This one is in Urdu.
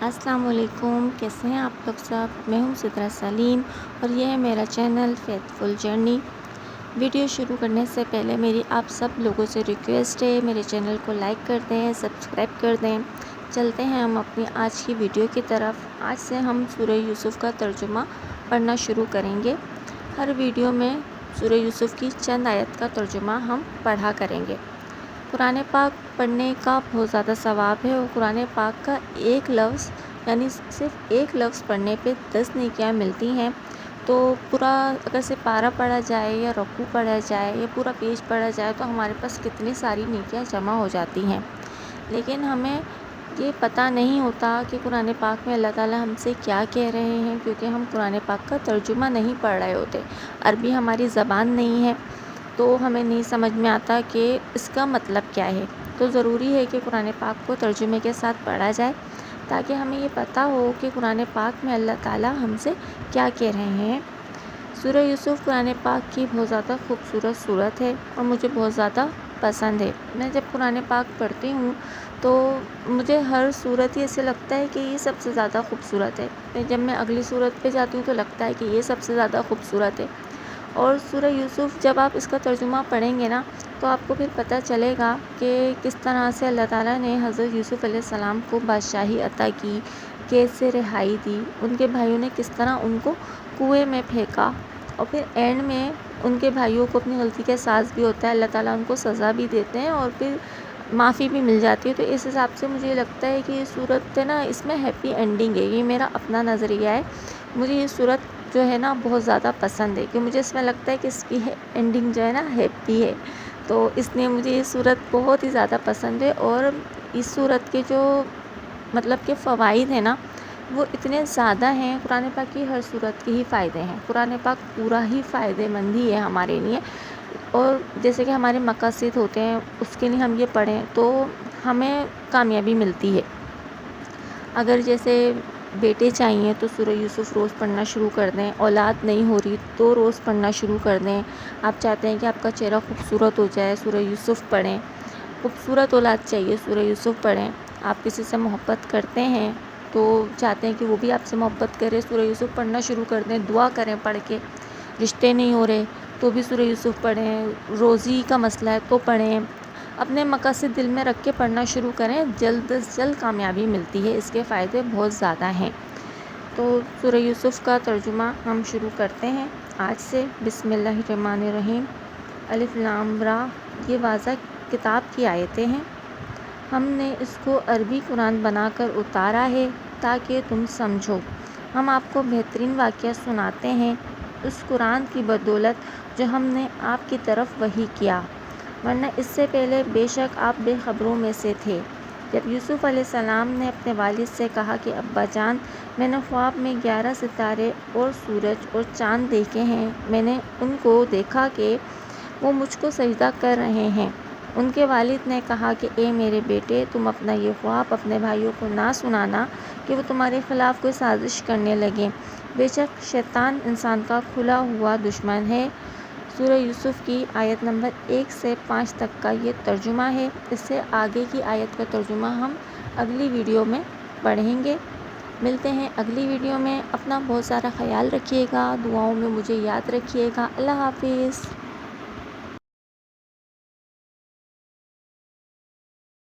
السلام علیکم، کیسے ہیں آپ لوگ سب؟ میں ہوں سدرا سلیم اور یہ ہے میرا چینل فیتھفل جرنی۔ ویڈیو شروع کرنے سے پہلے میری آپ سب لوگوں سے ریکویسٹ ہے، میرے چینل کو لائک کر دیں، سبسکرائب کر دیں۔ چلتے ہیں ہم اپنی آج کی ویڈیو کی طرف۔ آج سے ہم سورہ یوسف کا ترجمہ پڑھنا شروع کریں گے۔ ہر ویڈیو میں سورہ یوسف کی چند آیت کا ترجمہ ہم پڑھا کریں گے۔ قرآن پاک پڑھنے کا بہت زیادہ ثواب ہے اور قرآن پاک کا ایک لفظ یعنی صرف ایک لفظ پڑھنے پہ 10 نیکیاں ملتی ہیں۔ تو پورا اگر سے پارہ پڑھا جائے یا رکوع پڑھا جائے یا پورا پیج پڑھا جائے تو ہمارے پاس کتنی ساری نیکیاں جمع ہو جاتی ہیں، لیکن ہمیں یہ پتہ نہیں ہوتا کہ قرآن پاک میں اللہ تعالیٰ ہم سے کیا کہہ رہے ہیں، کیونکہ ہم قرآن پاک کا ترجمہ نہیں پڑھ رہے ہوتے۔ عربی ہماری زبان نہیں ہے تو ہمیں نہیں سمجھ میں آتا کہ اس کا مطلب کیا ہے۔ تو ضروری ہے کہ قرآن پاک کو ترجمے کے ساتھ پڑھا جائے تاکہ ہمیں یہ پتہ ہو کہ قرآن پاک میں اللہ تعالیٰ ہم سے کیا کہہ رہے ہیں۔ سورہ یوسف قرآن پاک کی بہت زیادہ خوبصورت صورت ہے اور مجھے بہت زیادہ پسند ہے۔ میں جب قرآن پاک پڑھتی ہوں تو مجھے ہر صورت ہی ایسے لگتا ہے کہ یہ سب سے زیادہ خوبصورت ہے۔ جب میں اگلی صورت پہ جاتی ہوں تو لگتا ہے کہ یہ سب سے زیادہ خوبصورت ہے۔ اور سورہ یوسف جب آپ اس کا ترجمہ پڑھیں گے نا تو آپ کو پھر پتہ چلے گا کہ کس طرح سے اللہ تعالیٰ نے حضرت یوسف علیہ السلام کو بادشاہی عطا کی، قید سے رہائی دی، ان کے بھائیوں نے کس طرح ان کو کنویں میں پھینکا اور پھر اینڈ میں ان کے بھائیوں کو اپنی غلطی کا احساس بھی ہوتا ہے، اللہ تعالیٰ ان کو سزا بھی دیتے ہیں اور پھر معافی بھی مل جاتی ہے۔ تو اس حساب سے مجھے لگتا ہے کہ یہ صورت ہے نا، اس میں ہیپی اینڈنگ ہے۔ یہ میرا اپنا نظریہ ہے۔ مجھے یہ صورت جو ہے نا بہت زیادہ پسند ہے کہ مجھے اس میں لگتا ہے کہ اس کی اینڈنگ جو ہے نا ہیپی ہے، تو اس لیے مجھے یہ صورت بہت ہی زیادہ پسند ہے۔ اور اس صورت کے جو مطلب کہ فوائد ہیں نا وہ اتنے زیادہ ہیں۔ قرآن پاک کی ہر صورت کے ہی فائدے ہیں۔ قرآن پاک پورا ہی فائدے مند ہی ہے ہمارے لیے، اور جیسے کہ ہمارے مقاصد ہوتے ہیں اس کے لیے ہم یہ پڑھیں تو ہمیں کامیابی ملتی ہے۔ اگر جیسے بیٹے چاہیے تو سورہ یوسف روز پڑھنا شروع کر دیں، اولاد نہیں ہو رہی تو روز پڑھنا شروع کر دیں۔ آپ چاہتے ہیں کہ آپ کا چہرہ خوبصورت ہو جائے، سورہ یوسف پڑھیں۔ خوبصورت اولاد چاہیے، سورہ یوسف پڑھیں۔ آپ کسی سے محبت کرتے ہیں تو چاہتے ہیں کہ وہ بھی آپ سے محبت کرے، سورہ یوسف پڑھنا شروع کر دیں، دعا کریں پڑھ کے۔ رشتے نہیں ہو رہے تو بھی سورہ یوسف پڑھیں، روزی کا مسئلہ ہے تو پڑھیں۔ اپنے مقاصد دل میں رکھ کے پڑھنا شروع کریں، جلد از جلد کامیابی ملتی ہے، اس کے فائدے بہت زیادہ ہیں۔ تو سورہ یوسف کا ترجمہ ہم شروع کرتے ہیں آج سے۔ بسم اللہ الرحمن الرحیم۔ الف لام را، یہ واضح کتاب کی آیتیں ہیں۔ ہم نے اس کو عربی قرآن بنا کر اتارا ہے تاکہ تم سمجھو۔ ہم آپ کو بہترین واقعہ سناتے ہیں اس قرآن کی بدولت جو ہم نے آپ کی طرف وحی کیا، ورنہ اس سے پہلے بے شک آپ بے خبروں میں سے تھے۔ جب یوسف علیہ السلام نے اپنے والد سے کہا کہ ابا جان، میں نے خواب میں 11 ستارے اور سورج اور چاند دیکھے ہیں، میں نے ان کو دیکھا کہ وہ مجھ کو سجدہ کر رہے ہیں۔ ان کے والد نے کہا کہ اے میرے بیٹے، تم اپنا یہ خواب اپنے بھائیوں کو نہ سنانا کہ وہ تمہارے خلاف کوئی سازش کرنے لگیں، بے شک شیطان انسان کا کھلا ہوا دشمن ہے۔ سورہ یوسف کی آیت نمبر 1 سے 5 تک کا یہ ترجمہ ہے۔ اس سے آگے کی آیت کا ترجمہ ہم اگلی ویڈیو میں پڑھیں گے۔ ملتے ہیں اگلی ویڈیو میں۔ اپنا بہت سارا خیال رکھیے گا، دعاؤں میں مجھے یاد رکھیے گا۔ اللہ حافظ۔